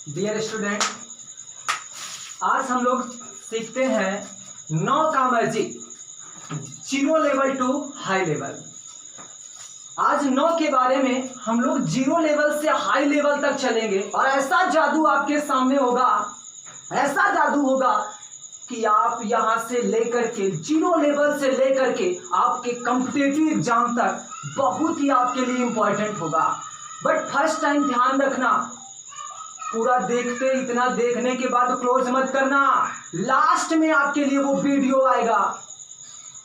Dear student, आज हम लोग सीखते हैं 9 का magic, 0 level to high level. आज 9 के बारे में हम लोग 0 लेवल से हाई लेवल तक चलेंगे और ऐसा जादू आपके सामने होगा, ऐसा जादू होगा कि आप यहां से लेकर के 0 लेवल से लेकर के आपके कॉम्पिटिटिव एग्जाम तक बहुत ही आपके लिए इंपॉर्टेंट होगा। बट फर्स्ट टाइम ध्यान रखना, पूरा देखते, इतना देखने के बाद क्लोज मत करना। लास्ट में आपके लिए वो वीडियो आएगा,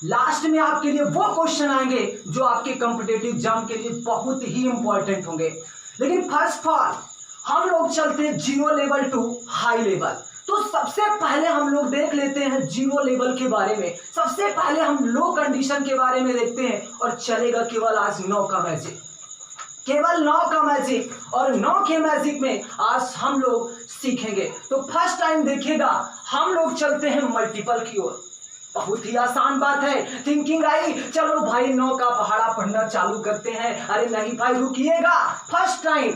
लास्ट में आपके लिए वो क्वेश्चन आएंगे जो आपके कॉम्पिटिटिव एग्जाम के लिए बहुत ही इंपॉर्टेंट होंगे। लेकिन फर्स्ट ऑफ ऑल हम लोग चलते हैं 0 लेवल टू हाई लेवल। तो सबसे पहले हम लोग देख लेते हैं 0 लेवल के बारे में। सबसे पहले हम लो कंडीशन के बारे में देखते हैं और चलेगा केवल आज 9 का मैजिक, केवल 9 का मैजिक। और 9 के मैजिक में आज हम लोग सीखेंगे। तो फर्स्ट टाइम देखिएगा, हम लोग चलते हैं मल्टीपल की ओर। बहुत ही आसान बात है, थिंकिंग आई, चलो भाई 9 का पहाड़ा पढ़ना चालू करते हैं। अरे नहीं भाई, रुकिएगा। फर्स्ट टाइम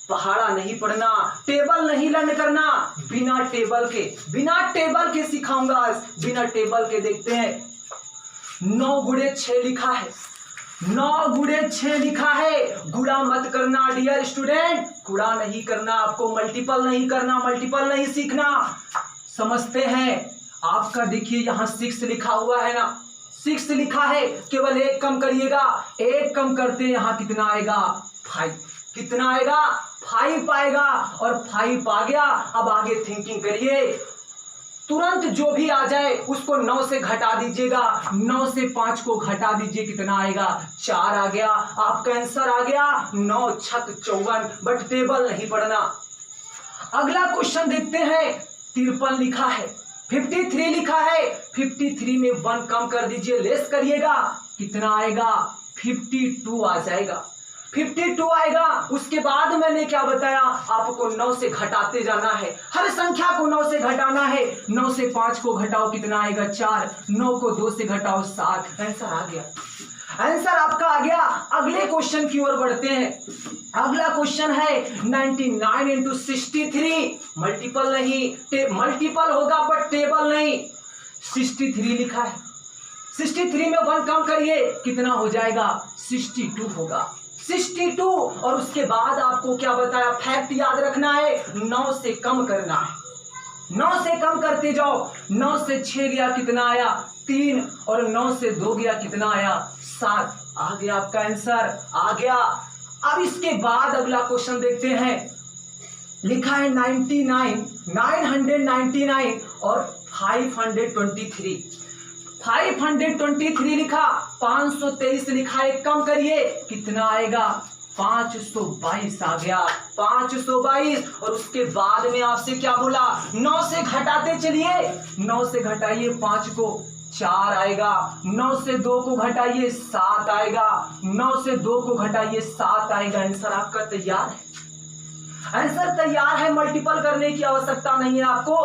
पहाड़ा नहीं पढ़ना, टेबल नहीं लर्न करना, बिना टेबल के सिखाऊंगा आज। बिना टेबल के देखते हैं। 9 गुणे 6 लिखा है, 9 गुणे 6 लिखा है। गुणा मत करना डियर स्टूडेंट, गुणा नहीं करना आपको, मल्टीपल नहीं करना, मल्टीपल नहीं सीखना। समझते हैं आपका, देखिए यहाँ 6 लिखा हुआ है ना, 6 लिखा है, केवल 1 कम करिएगा। 1 कम करते यहाँ कितना आएगा? 5। कितना आएगा? 5 आएगा। और 5 आ गया। अब आगे थिंकिंग करिए, तुरंत जो भी आ जाए उसको 9 से घटा दीजिएगा। 9 से 5 को घटा दीजिए, कितना आएगा? 4 आ गया। आपका आंसर आ गया 9 छक 54। बट टेबल नहीं पढ़ना। अगला क्वेश्चन देखते हैं। 53 लिखा है, 53 लिखा है। 53 में 1 कम कर दीजिए, लेस करिएगा, कितना आएगा? 52 आ जाएगा, 52 आएगा। उसके बाद मैंने क्या बताया आपको? 9 से घटाते जाना है, हर संख्या को 9 से घटाना है। 9 से 5 को घटाओ, कितना आएगा? 4। 9 को 2 से घटाओ, 7। आंसर आ गया, आंसर आपका आ गया। अगले क्वेश्चन की ओर बढ़ते हैं। अगला क्वेश्चन है 99 इंटू 63। मल्टीपल नहीं, मल्टीपल होगा बट टेबल नहीं। 63 लिखा है, 63 में 1 कम करिए, कितना हो जाएगा? 62 होगा, 62। और उसके बाद आपको क्या बताया? फैक्ट याद रखना है, 9 से कम करना है। 9 से कम करते जाओ। 9 से 6 गया, कितना आया? 3। और 9 से 2 गया, कितना आया? 7। आ गया आपका आंसर, आ गया। अब इसके बाद अगला क्वेश्चन देखते हैं। लिखा है 99, 999 और 523। 523 लिखा, 523 लिखा है, कम करिए, कितना आएगा? 522 आ गया, 522। और उसके बाद में आपसे क्या बोला? 9 से घटाते चलिए। 9 से घटाइए 5 को, 4 आएगा। 9 से 2 को घटाइए, 7 आएगा। 9 से 2 को घटाइए, 7 आएगा। आंसर आपका तैयार है, आंसर तैयार है। मल्टीपल करने की आवश्यकता नहीं है आपको।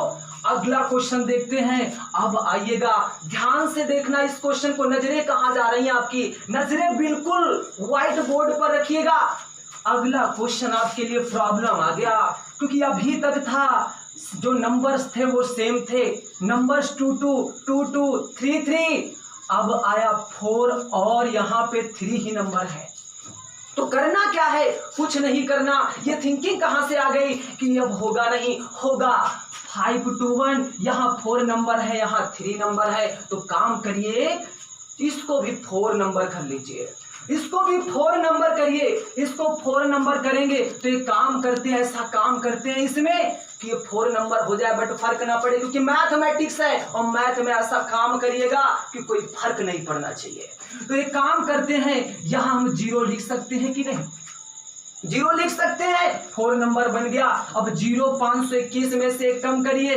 अगला क्वेश्चन देखते हैं। अब आइएगा, ध्यान से देखना इस क्वेश्चन को। नजरें कहां जा रही हैं आपकी? नजरें बिल्कुल व्हाइट बोर्ड पर रखिएगा। अगला क्वेश्चन आपके लिए प्रॉब्लम आ गया, क्योंकि अभी तक था जो नंबर्स थे वो सेम थे। नंबर्स 2 2 2 2 3 3। अब आया 4 और यहाँ पे 3 ही नंबर है। तो करना क्या है? कुछ नहीं करना। ये थिंकिंग कहां से आ गई कि अब होगा नहीं? होगा। 5 2 1, यहाँ 4 नंबर है, यहाँ 3 नंबर है। तो काम करिए, इसको भी 4 नंबर कर लीजिए, इसको भी 4 नंबर करिए। इसको 4 नंबर करेंगे तो एक काम करते हैं, ऐसा काम करते हैं इसमें कि ये 4 नंबर हो जाए बट फर्क ना पड़े, क्योंकि मैथमेटिक्स है और मैथ में ऐसा काम करिएगा कि कोई फर्क नहीं पड़ना चाहिए। तो एक काम करते हैं, यहां हम 0 लिख सकते हैं कि नहीं? 0 लिख सकते हैं, 4 नंबर बन गया। अब 0 521 में से 1 कम करिए,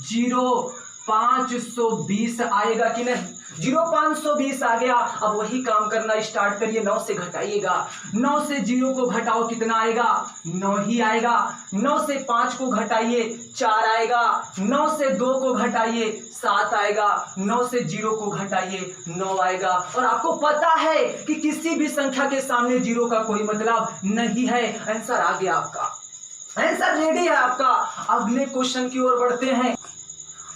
0 520 आएगा कि नहीं? 0 520 आ गया। अब वही काम करना स्टार्ट करिए, 9 से घटाइएगा। 9 से 0 को घटाओ, कितना आएगा? 9 ही आएगा। 9 से 5 को घटाइए, 4 आएगा। 9 से 2 को घटाइए, 7 आएगा। 9 से 0 को घटाइए, 9 आएगा। और आपको पता है कि किसी भी संख्या के सामने 0 का कोई मतलब नहीं है। आंसर आ गया आपका, आंसर रेडी है आपका। अगले क्वेश्चन की ओर बढ़ते हैं,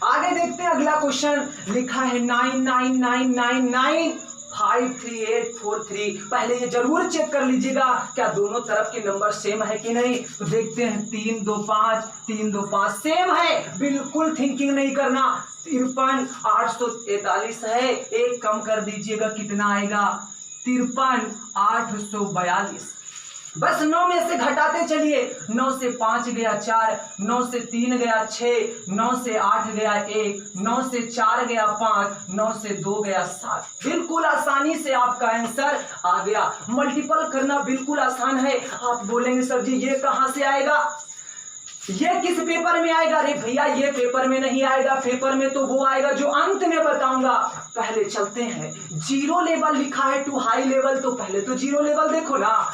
आगे देखते हैं। अगला क्वेश्चन लिखा है 9999953843। पहले ये जरूर चेक कर लीजिएगा क्या दोनों तरफ के नंबर सेम है कि नहीं। तो देखते हैं 325 सेम है, बिल्कुल थिंकिंग नहीं करना। 53,843 है, एक कम कर दीजिएगा, कितना आएगा? 53,842। बस 9 में से घटाते चलिए। 9 से 5 गया 4, 9 से 3 गया 6, 9 से 8 गया 1, 9 से 4 गया 5, 9 से 2 गया 7। बिल्कुल आसानी से आपका आंसर आ गया। मल्टीपल करना बिल्कुल आसान है। आप बोलेंगे सर जी ये कहां से आएगा, ये किस पेपर में आएगा? अरे भैया ये पेपर में नहीं आएगा, पेपर में तो वो आएगा जो अंत में बताऊंगा। पहले चलते हैं, जीरो लेवल लिखा है टू हाई लेवल, तो पहले तो जीरो लेवल देखो ना।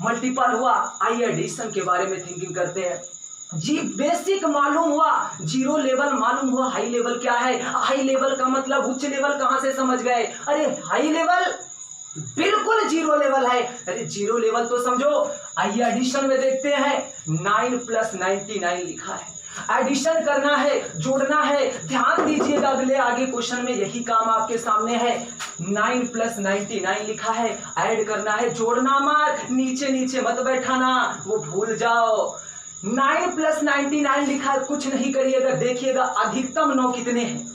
मल्टीपल हुआ, आइए एडिशन के बारे में थिंकिंग करते हैं। जी बेसिक मालूम हुआ, जीरो लेवल मालूम हुआ, हाई लेवल क्या है? हाई लेवल का मतलब उच्च लेवल कहां से समझ गए? अरे हाई लेवल बिल्कुल जीरो लेवल है। अरे जीरो लेवल तो समझो। आइए एडिशन में देखते हैं, 9 + 99 लिखा है। एडिशन करना है, जोड़ना है। ध्यान दीजिएगा, अगले आगे क्वेश्चन में यही काम आपके सामने है। 9 + 99 लिखा है, ऐड करना है, जोड़ना मत, नीचे नीचे मत बैठाना, वो भूल जाओ। 9 + 99 लिखा है, कुछ नहीं करिएगा, देखिएगा अधिकतम 9 कितने हैं।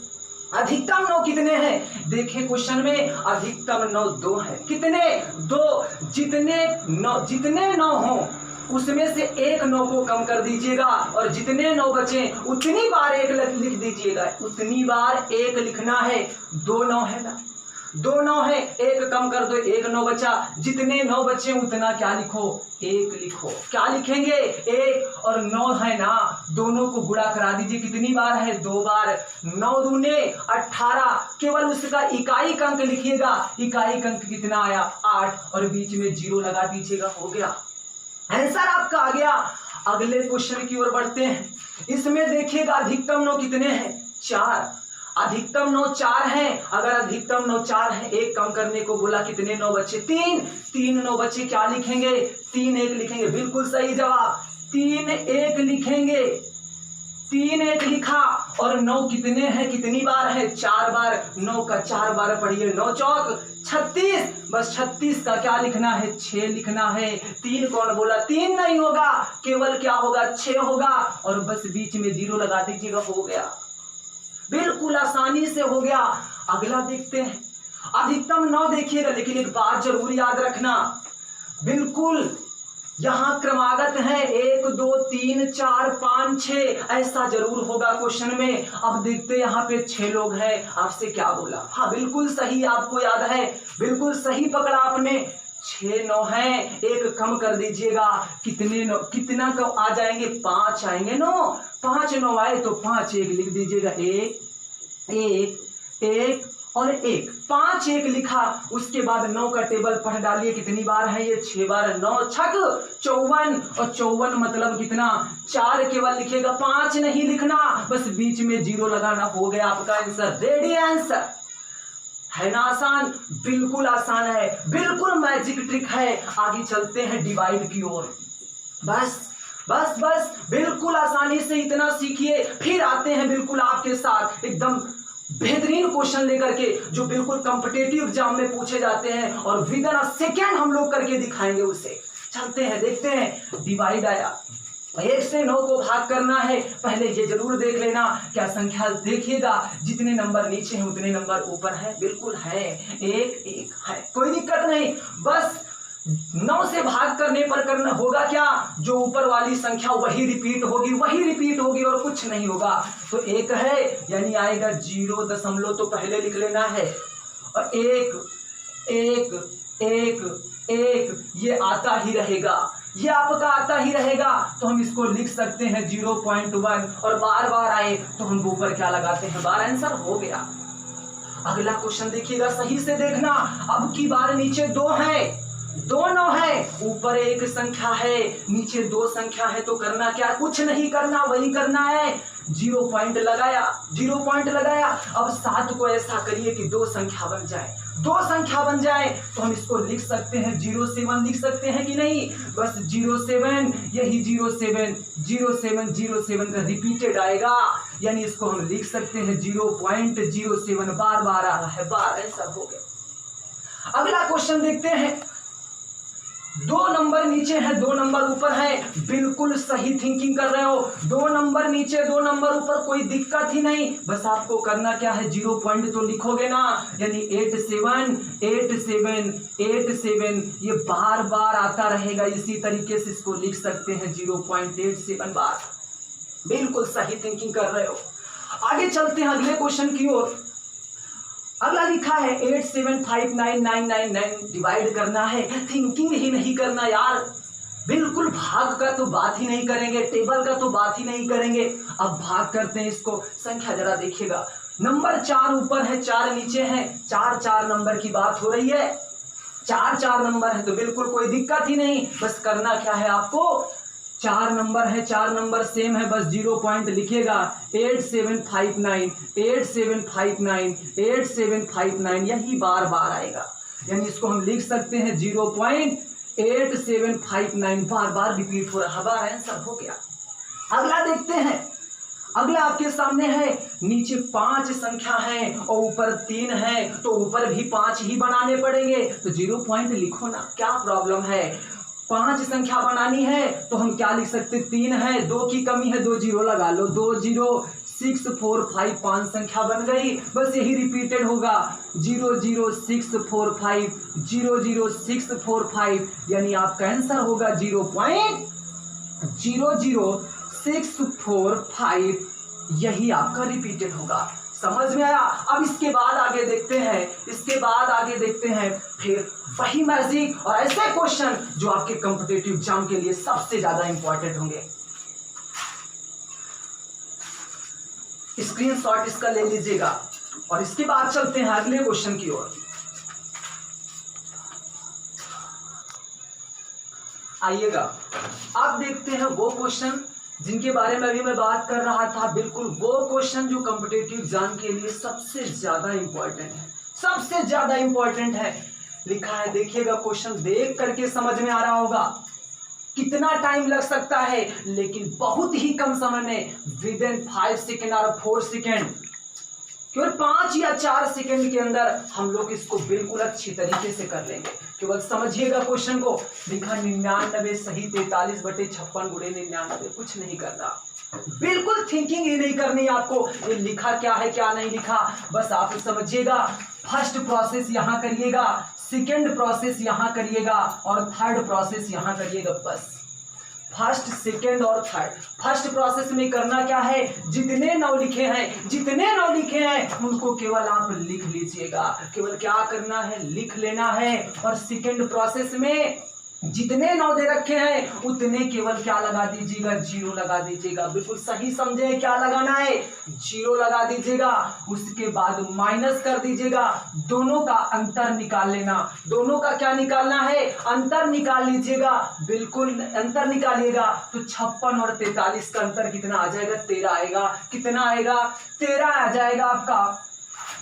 अधिकतम 9 कितने हैं? देखिए क्वेश्चन में अधिकतम 9 2 है। कितने? 2। जितने 9 हो उसमें से एक 9 को कम कर दीजिएगा, और जितने 9 बचे उतनी बार एक लिख दीजिएगा। उतनी बार एक लिखना है। 2 9 है ना, 2 9 है, एक कम कर दो, एक 9 बचा। जितने 9 बचे उतना क्या लिखो? एक लिखो। क्या लिखेंगे? एक। और 9 है ना, दोनों को गुणा करा दीजिए। कितनी बार है? 2 बार। 9 दूने 18। केवल उसका इकाई अंक लिखिएगा। इकाई अंक कितना आया? 8, और बीच में 0 लगा दीजिएगा, हो गया आंसर आपका आ गया। अगले क्वेश्चन की ओर बढ़ते हैं। इसमें देखिएगा अधिकतम 9 कितने हैं? 4। अधिकतम 9 4 है। अगर अधिकतम 9 4 है, एक कम करने को बोला, कितने 9 बचे? 3 9 बचे, क्या लिखेंगे? 3 1 लिखेंगे। बिल्कुल सही जवाब, 3 1 लिखेंगे। 3 1 लिखा, और 9 कितने हैं? कितनी बार है? 4 बार। 9 का 4 बार पढ़िए, 9 चौक 36। बस 36 का क्या लिखना है? 6 लिखना है। 3 कौन बोला? 3 नहीं होगा, केवल क्या होगा? 6 होगा, और बस बीच में 0 लगा दीजिएगा, हो गया। बिल्कुल आसानी से हो गया। अगला देखते हैं, अधिकतम 9 देखिएगा, लेकिन एक बात जरूर याद रखना, बिल्कुल यहां क्रमागत है, 1 2 3 4 5 6 ऐसा जरूर होगा क्वेश्चन में। अब देखते हैं, यहाँ पे 6 लोग हैं। आपसे क्या बोला? हाँ बिल्कुल सही, आपको याद है, बिल्कुल सही पकड़ा आपने। 6 9 है, एक कम कर दीजिएगा। कितने 9? कितना का आ जाएंगे? 5 आएंगे। 9 5 9 आए तो 5 1 लिख दीजिएगा। 1 1 1 और 1 5 1 लिखा। उसके बाद 9 का टेबल पढ़ डालिए, कितनी बार है ये? 6 बार। 9 छक 54, और 54 मतलब कितना? 4 केवल लिखेगा, 5 नहीं लिखना, बस बीच में 0 लगाना, हो गया आपका आंसर। रेडी आंसर है ना? आसान, बिल्कुल आसान है, बिल्कुल मैजिक ट्रिक है। आगे चलते हैं डिवाइड की ओर। बस बस बस बिल्कुल आसानी से इतना सीखिए, फिर आते हैं बिल्कुल आपके साथ एकदम बेहतरीन क्वेश्चन लेकर के, जो बिल्कुल कॉम्पिटिटिव एग्जाम में पूछे जाते हैं, और विद इन अ सेकेंड हम लोग करके दिखाएंगे उसे। चलते हैं, देखते हैं। डिवाइड आया, 1 से 9 को भाग करना है। पहले ये जरूर देख लेना, क्या संख्या देखिएगा, जितने नंबर नीचे हैं उतने नंबर ऊपर है। बिल्कुल है, 1 1 है, कोई दिक्कत नहीं। बस 9 से भाग करने पर करना होगा क्या? जो ऊपर वाली संख्या वही रिपीट होगी, और कुछ नहीं होगा। तो 1 है, यानी आएगा 0 तो पहले लिख लेना है, और 1 1 1 1 ये आता ही रहेगा, ये आपका आता ही रहेगा। तो हम इसको लिख सकते हैं 0.1, और बार बार आए तो हम ऊपर क्या लगाते हैं? बार। आंसर हो गया। अगला क्वेश्चन देखिएगा, सही से देखना। अब की बार नीचे 2 है, 2 9 है, ऊपर 1 संख्या है, नीचे 2 संख्या है, तो करना क्या? कुछ नहीं करना, वही करना है। जीरो पॉइंट लगाया, जीरो पॉइंट लगाया। अब 7 को ऐसा करिए कि दो संख्या बन जाए, दो संख्या बन जाए तो हम इसको लिख सकते हैं 07 लिख सकते हैं कि नहीं? बस 07, यही 07 07 07 का रिपीटेड आएगा, यानी इसको हम लिख सकते हैं 0.07 बार बार आ रहा है, बार ऐसा हो गया। अगला क्वेश्चन देखते हैं। 2 नंबर नीचे है, 2 नंबर ऊपर है, बिल्कुल सही थिंकिंग कर रहे हो। 2 नंबर नीचे 2 नंबर ऊपर, कोई दिक्कत ही नहीं। बस आपको करना क्या है, 0 पॉइंट तो लिखोगे ना, यानी 8 7 8 7 8 7 ये बार बार आता रहेगा। इसी तरीके से इसको लिख सकते हैं 0.87 बार। बिल्कुल सही थिंकिंग कर रहे हो। आगे चलते हैं अगले क्वेश्चन की ओर। अगला लिखा है 8759999 डिवाइड करना है। थिंकिंग ही नहीं करना यार, बिल्कुल भाग का तो बात ही नहीं करेंगे, टेबल का तो बात ही नहीं करेंगे। अब भाग करते हैं इसको। संख्या जरा देखिएगा, नंबर 4 ऊपर है, 4 नीचे है, 4 नंबर की बात हो रही है। 4 नंबर है तो बिल्कुल कोई दिक्कत ही नहीं। बस करना क्या है आपको, 4 नंबर है, 4 नंबर सेम है, बस 0 पॉइंट लिखिएगा। 8759 8759 8759 यही बार बार आएगा, यानी इसको हम लिख सकते हैं 0.8759 बार बार रिपीट हो रहा, बार आंसर हो गया। अगला देखते हैं। अगला आपके सामने है, नीचे 5 संख्या है और ऊपर 3 है, तो ऊपर भी 5 ही बनाने पड़ेंगे, तो 0 पॉइंट लिखो ना, क्या प्रॉब्लम है। 5 संख्या बनानी है तो हम क्या लिख सकते, 3 है, 2 की कमी है, 2 0 लगा लो, 2 0 6 4 5 5 संख्या बन गई। बस यही रिपीटेड होगा 0 0 6 4 5 0 0 6 4 5, यानी आपका आंसर होगा 0.000645, यही आपका रिपीटेड होगा। समझ में आया? अब इसके बाद आगे देखते हैं, इसके बाद आगे देखते हैं फिर वही मैजिक और ऐसे क्वेश्चन जो आपके कॉम्पिटिटिव एग्जाम के लिए सबसे ज्यादा इंपॉर्टेंट होंगे। स्क्रीनशॉट इसका ले लीजिएगा और इसके बाद चलते हैं अगले क्वेश्चन की ओर। आइएगा, आप देखते हैं वो क्वेश्चन जिनके बारे में अभी मैं बात कर रहा था, बिल्कुल वो क्वेश्चन जो कॉम्पिटिटिव एग्जाम के लिए सबसे ज्यादा इंपॉर्टेंट है, सबसे ज्यादा इंपॉर्टेंट है। लिखा है, देखिएगा, क्वेश्चन देख करके समझ में आ रहा होगा कितना टाइम लग सकता है, लेकिन बहुत ही कम समय में, विद इन 5 सेकेंड और 4 सेकेंड, केवल 5 या 4 सेकेंड के अंदर हम लोग इसको बिल्कुल अच्छी तरीके से कर लेंगे। केवल समझिएगा क्वेश्चन को। लिखा 99 सही 43/56 गुणे 99, कुछ नहीं करना, बिल्कुल थिंकिंग ही नहीं करनी आपको। ये लिखा क्या है क्या नहीं लिखा, बस आप समझिएगा। फर्स्ट प्रोसेस यहां करिएगा, सेकेंड प्रोसेस यहां करिएगा और थर्ड प्रोसेस यहां करिएगा। बस फर्स्ट सेकेंड और थर्ड। फर्स्ट प्रोसेस में करना क्या है, जितने 9 लिखे हैं, जितने 9 लिखे हैं उनको केवल आप लिख लीजिएगा, केवल क्या करना है, लिख लेना है। और सेकेंड प्रोसेस में जितने 9 दे रखे हैं उतने केवल क्या लगा दीजिएगा, 0 लगा दीजिएगा। बिल्कुल सही समझे, क्या लगाना है, 0 लगा दीजिएगा। उसके बाद माइनस कर दीजिएगा, दोनों का अंतर निकाल लेना। दोनों का क्या निकालना है, अंतर निकाल लीजिएगा, बिल्कुल अंतर निकालिएगा। तो 56 और 43 का अंतर कितना आ जाएगा, 13 आएगा। कितना आएगा, 13 आ जाएगा आपका।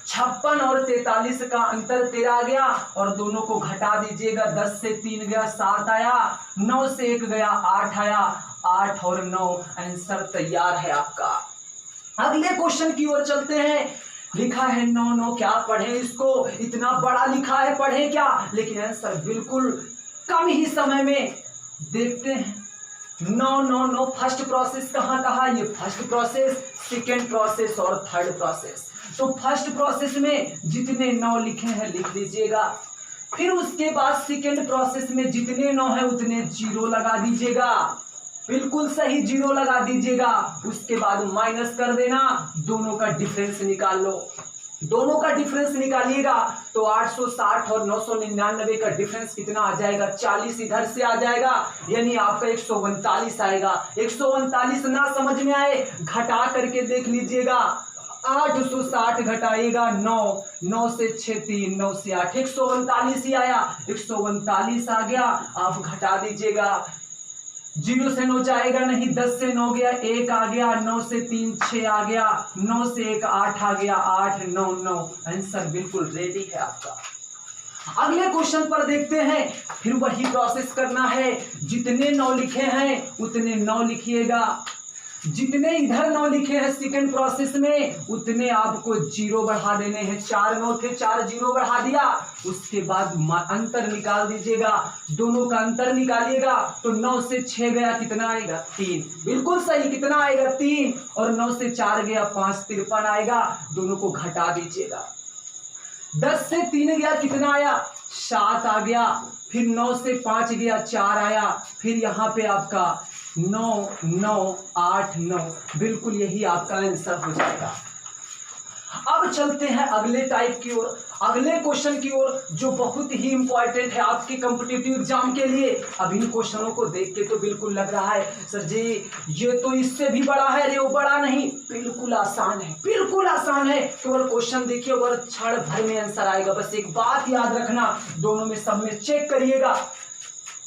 56 और 43 का अंतर 13 आ गया और दोनों को घटा दीजिएगा। 10 से 3 गया 7 आया, 9 से 1 गया 8 आया, 8 और 9 आंसर तैयार है आपका। अगले क्वेश्चन की ओर चलते हैं। लिखा है 9 9, क्या पढ़े इसको, इतना बड़ा लिखा है, पढ़े क्या, लेकिन आंसर बिल्कुल कम ही समय में। देखते हैं 9 9 9, फर्स्ट प्रोसेस कहाँ कहा, ये फर्स्ट प्रोसेस, सेकेंड प्रोसेस और थर्ड प्रोसेस। तो फर्स्ट प्रोसेस में जितने 9 लिखे हैं लिख लीजिएगा। फिर उसके बाद सेकेंड प्रोसेस में जितने 9 है उतने 0 लगा दीजिएगा, बिल्कुल सही 0 लगा दीजिएगा। उसके बाद माइनस कर देना, दोनों का डिफरेंस निकाल लो। दोनों का डिफरेंस निकालिएगा तो 860 और 999 का डिफरेंस कितना आ जाएगा, 40 इधर से आ जाएगा, यानी आपका 139 आएगा। 139 ना समझ में आए घटा करके देख लीजिएगा। 860 घटाइएगा 9, 9 से 6 3, 9 से 8, 139 ही आया। 139 आ गया, आप घटा दीजिएगा 0 से 9 जाएगा नहीं, 10 से 9 गया, 1 आ गया, 9 से 3 6 आ गया, 9 से 1 8 आ गया, 8 9 9। आंसर बिल्कुल रेडी है आपका। अगले क्वेश्चन पर देखते हैं, फिर वही प्रोसेस करना है, जितने 9 लिखे हैं उतने 9 लिखिएगा, जितने इधर 9 लिखे हैं सेकंड प्रोसेस में उतने आपको 0 बढ़ा देने हैं। 4 9 थे, 4 0 बढ़ा दिया, उसके बाद अंतर निकाल दीजिएगा, दोनों का अंतर निकालिएगा तो 9 से 6 गया, कितना आएगा 3, बिल्कुल सही, कितना आएगा 3, और 9 से 4 गया 5 53 आएगा, दोनों को घटा दीजिएगा। 10 से 3 गया, कितना आया 7 आ गया, फिर 9 से 5 गया 4 आया, फिर यहाँ पे आपका 9 9 8 9, बिल्कुल यही आपका आंसर हो जाएगा। अब चलते हैं अगले टाइप की ओर, अगले क्वेश्चन की ओर, जो बहुत ही इंपॉर्टेंट है आपके कॉम्पिटिटिव एग्जाम के लिए। अब इन क्वेश्चनों को देख के तो बिल्कुल लग रहा है सर जी ये तो इससे भी बड़ा है, अरे वो बड़ा नहीं, बिल्कुल आसान है, बिल्कुल आसान है। केवल क्वेश्चन देखिए और क्षण भर में आंसर आएगा। बस एक बात याद रखना, दोनों में सब में चेक करिएगा,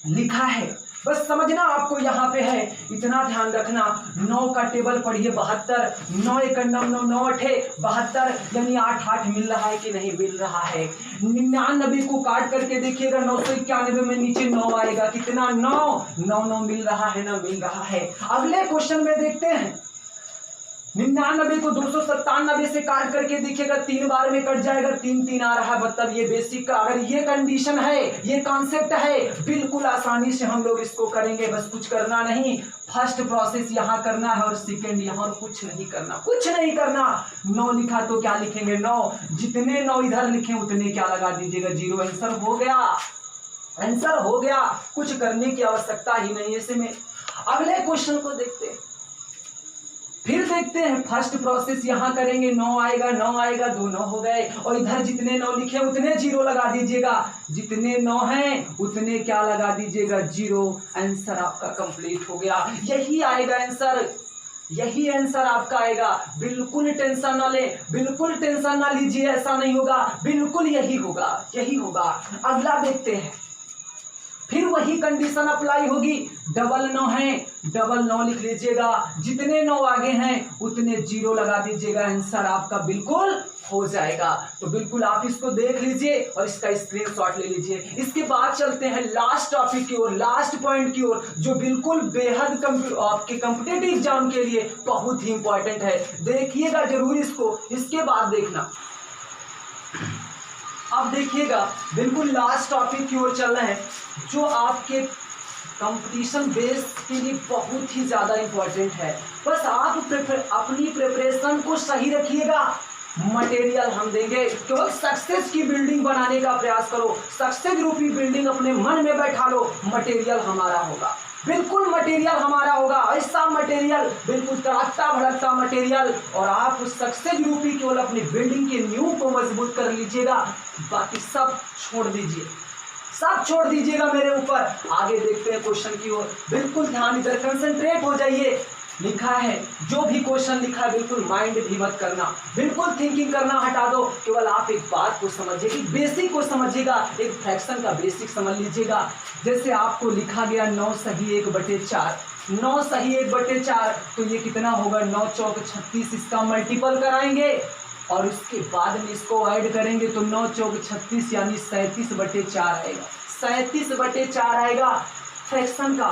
लिखा है, बस समझना आपको यहाँ पे है, इतना ध्यान रखना। 9 का टेबल पढ़िए 72, 9 1 9 9 9 8 72, यानी 8 8 मिल रहा है कि नहीं मिल रहा है। 99 को काट करके देखिएगा, 991 में नीचे 9 आएगा, कितना 9 9 9 मिल रहा है ना मिल रहा है। अगले क्वेश्चन में देखते हैं, 99 को 297 से काट करके देखिएगा, 3 बार में कट जाएगा, 3 3 आ रहा है, मतलब ये बेसिक का अगर ये कंडीशन है, ये कॉन्सेप्ट है, बिल्कुल आसानी से हम लोग इसको करेंगे। बस कुछ करना नहीं, फर्स्ट प्रोसेस यहाँ करना है और सेकंड यहाँ, और कुछ नहीं करना, कुछ नहीं करना। 9 लिखा तो क्या लिखेंगे 9, जितने 9 इधर लिखे उतने क्या लगा दीजिएगा 0, आंसर हो गया, आंसर हो गया, कुछ करने की आवश्यकता ही नहीं ऐसे में। अगले क्वेश्चन को देखते हैं, फिर देखते हैं, फर्स्ट प्रोसेस यहाँ करेंगे, 9 आएगा 9 आएगा, 2 9 हो गए, और इधर जितने 9 लिखे उतने 0 लगा दीजिएगा, जितने 9 हैं उतने क्या लगा दीजिएगा 0, आंसर आपका कंप्लीट हो गया। यही आएगा आंसर, यही आंसर आपका आएगा, बिल्कुल टेंशन ना ले, बिल्कुल टेंशन ना लीजिए, ऐसा नहीं होगा, बिल्कुल यही होगा, यही होगा। अगला देखते हैं, फिर वही कंडीशन अप्लाई होगी, 9 है, 9 लिख लीजिएगा, जितने 9 आगे हैं उतने 0 लगा दीजिएगा, आंसर आपका बिल्कुल हो जाएगा। तो बिल्कुल आप इसको देख लीजिए और इसका स्क्रीनशॉट ले लीजिए। इसके बाद चलते हैं लास्ट टॉपिक की ओर, लास्ट पॉइंट की ओर, जो बिल्कुल बेहद आपके कॉम्पिटिटिव एग्जाम के लिए बहुत ही इंपॉर्टेंट है, देखिएगा जरूर इसको, इसके बाद देखना। अब देखिएगा, बिल्कुल लास्ट टॉपिक की ओर चल रहे हैं, जो आपके कंपटीशन बेस के लिए बहुत ही ज़्यादा इंपॉर्टेंट है। बस आप अपनी प्रिपरेशन को सही रखिएगा, मटेरियल हम देंगे, केवल सक्सेस की बिल्डिंग बनाने का प्रयास करो, सक्सेस रूपी बिल्डिंग अपने मन में बैठा लो, मटेरियल हमारा होगा, बिल्कुल मटेरियल हमारा होगा, ऐसा मटेरियल, बिल्कुल तड़कता भड़कता मटेरियल, और आप उस सक्सेस रूपी केवल अपनी बिल्डिंग के नींव को मजबूत कर लीजिएगा, बाकी सब छोड़ दीजिए, सब छोड़ दीजिएगा मेरे ऊपर। आगे देखते हैं क्वेश्चन की ओर, बिल्कुल ध्यान इधर कंसंट्रेट हो जाइए। लिखा है, जो भी क्वेश्चन लिखा है बिल्कुल माइंड भी मत करना, बिल्कुल थिंकिंग करना हटा दो, केवल आप एक बात को समझिए, एक बेसिक को समझिएगा, एक फ्रैक्शन का बेसिक समझ लीजिएगा। जैसे आपको लिखा गया 9 सही 1/4, 9 सही 1/4, तो ये कितना होगा 9 चौक 36, इसका मल्टीपल कराएंगे और उसके बाद में इसको ऐड करेंगे तो 9 चौक 36 यानी 37/4 आएगा, 37/4 आएगा फ्रैक्शन का।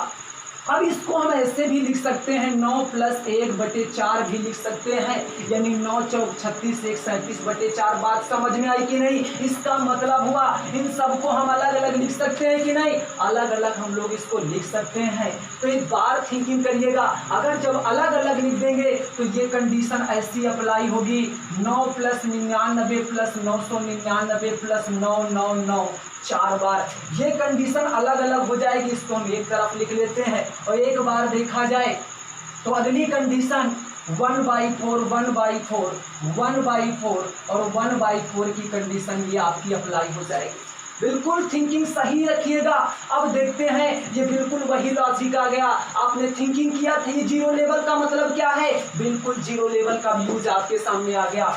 अब इसको हम ऐसे भी लिख सकते हैं, 9 + 1/4 भी लिख सकते हैं, यानी 9 चौक 36 1 37/4। बात समझ में आई कि नहीं? इसका मतलब हुआ इन सबको हम अलग अलग लिख सकते हैं कि नहीं? अलग अलग हम लोग इसको लिख सकते हैं। तो एक बार थिंकिंग करिएगा, अगर जब अलग अलग लिख देंगे तो ये कंडीशन ऐसी अप्लाई होगी, 9 + 99 + 999 + 999, 4 बार ये कंडीशन अलग अलग हो जाएगी। इसको हम एक तरफ लिख लेते हैं और एक बार देखा जाए तो अगली कंडीशन 1/4 1/4 1/4 और 1/4 की कंडीशन ये आपकी अप्लाई हो जाएगी। बिल्कुल थिंकिंग सही रखिएगा। अब देखते हैं, ये बिल्कुल वही लॉजिक आ गया, आपने थिंकिंग किया था, ये जीरो लेवल का मतलब क्या है? बिल्कुल जीरो लेवल का व्यूज आपके सामने आ गया।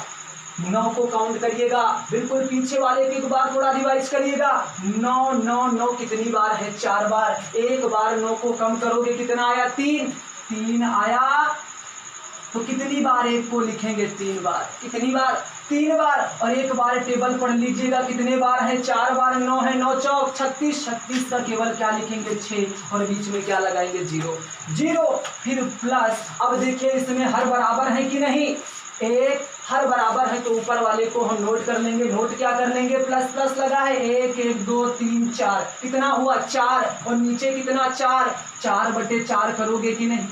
9 को काउंट करिएगा, बिल्कुल पीछे वाले के एक बार थोड़ा रिवाइज करिएगा। 9 9 9 कितनी बार है? 4 बार। एक बार 9 को कम करोगे कितना आया? 3 3 आया। तो कितनी बार 1 को लिखेंगे? 3 बार। कितनी बार? 3 बार। और एक बार टेबल पढ़ लीजिएगा कितने बार है? 4 बार। 9 है, 9 चौक 36, 36 का केवल क्या लिखेंगे? 6, और बीच में क्या लगाएंगे? 0 0। फिर प्लस। अब देखिए इसमें हर बराबर है कि नहीं? एक हर बराबर है तो ऊपर वाले को हम नोट कर लेंगे। नोट क्या कर लेंगे? प्लस प्लस लगा है। 1 1 2 3 4 कितना हुआ? 4। और नीचे कितना? 4 4/4 करोगे कि नहीं?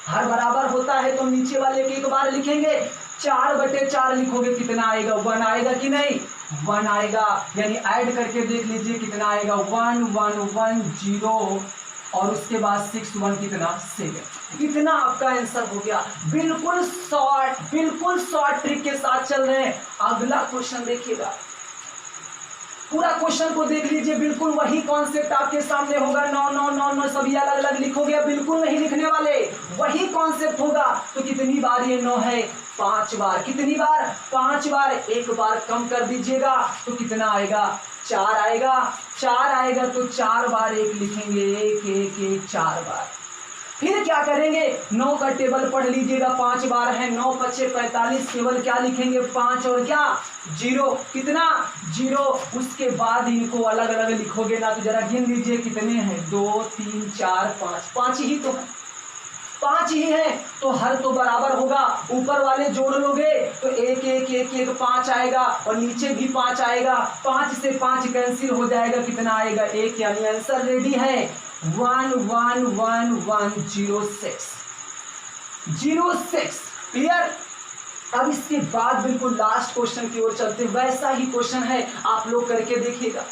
हर बराबर होता है तो नीचे वाले के एक बार लिखेंगे। 4/4 लिखोगे कितना आएगा? 1 आएगा कि नहीं? 1 आएगा। यानी ऐड करके देख लीजिए कितना आएगा? 1 1 1 0 और उसके बाद 6 1 कितना? 7। इतना आपका आंसर हो गया। बिल्कुल शॉर्ट ट्रिक के साथ चल रहे हैं। अगला क्वेश्चन देखिएगा, पूरा क्वेश्चन को देख लीजिए। बिल्कुल वही कॉन्सेप्ट आपके सामने होगा। 9 9 9 9 सभी अलग अलग लिखोगे, बिल्कुल नहीं लिखने वाले, वही कॉन्सेप्ट होगा। तो कितनी बार ये 9 है? 5 बार। कितनी बार? 5 बार। एक बार कम कर दीजिएगा तो कितना आएगा? 4 आएगा। 4 आएगा तो 4 बार 1 लिखेंगे। 1 1 1 4 बार। फिर क्या करेंगे? 9 का टेबल पढ़ लीजिएगा। 5 बार है। 9 5 45 केवल क्या लिखेंगे? 5 और क्या? 0। कितना? 0। उसके बाद इनको अलग अलग लिखोगे ना तो जरा गिन लीजिए कितने हैं? 2 3 4 5। 5 ही तो है, 5 ही है तो हर तो बराबर होगा। ऊपर वाले जोड़ लोगे तो 1 1 1 1 5 आएगा और नीचे भी 5 आएगा। 5 से 5 कैंसिल हो जाएगा। कितना आएगा? 1। यानी आंसर रेडी है। 1 1 1 1 0 6 0 6। क्लियर? अब इसके बाद बिल्कुल लास्ट क्वेश्चन की ओर चलते हैं। वैसा ही क्वेश्चन है, आप लोग करके देखिएगा।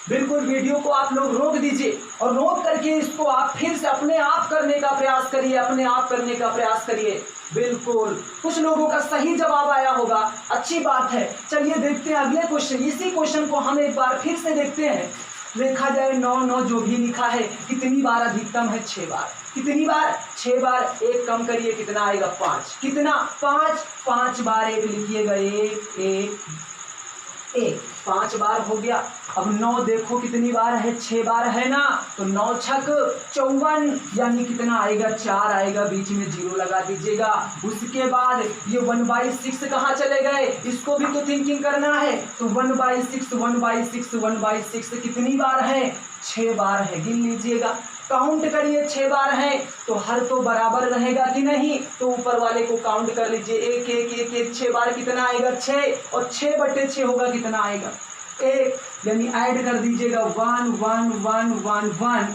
बिल्कुल वीडियो को आप लोग रोक दीजिए और रोक करके इसको आप फिर से अपने आप करने का प्रयास करिए। अपने आप करने का प्रयास करिए। बिल्कुल कुछ लोगों का सही जवाब आया होगा, अच्छी बात है। चलिए देखते हैं अगले क्वेश्चन। इसी क्वेश्चन को हम एक बार फिर से देखते हैं। देखा जाए 9 9 जो भी लिखा है कितनी बार अधिकतम है? 6 बार। कितनी बार? 6 बार। 1 कम करिए कितना आएगा? 5। कितना? 5 5 बार 1 लिखिएगा। 1 1 1 5 बार हो गया। अब 9 देखो कितनी बार है? 6 बार है ना। तो 9 छक 54 यानी कितना आएगा? 4 आएगा। बीच में 0 लगा दीजिएगा। उसके बाद ये 1/6 कहाँ चले गए? इसको भी तो थिंकिंग करना है। तो 1/6 1/6 1/6 कितनी बार है? 6 बार है। गिन लीजिएगा, काउंट करिए। 6 बार है तो हर तो बराबर रहेगा कि नहीं? तो ऊपर वाले को काउंट कर लीजिए। 1 1 1 1 6 बार कितना आएगा? 6। और 6/6 होगा कितना आएगा? 1। यानी ऐड कर दीजिएगा। 1 1 1 1 1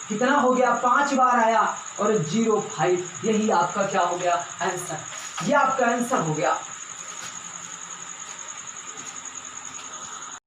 कितना हो गया? 5 बार आया और 0 5। यही आपका क्या हो गया? आंसर। ये आपका आंसर हो गया।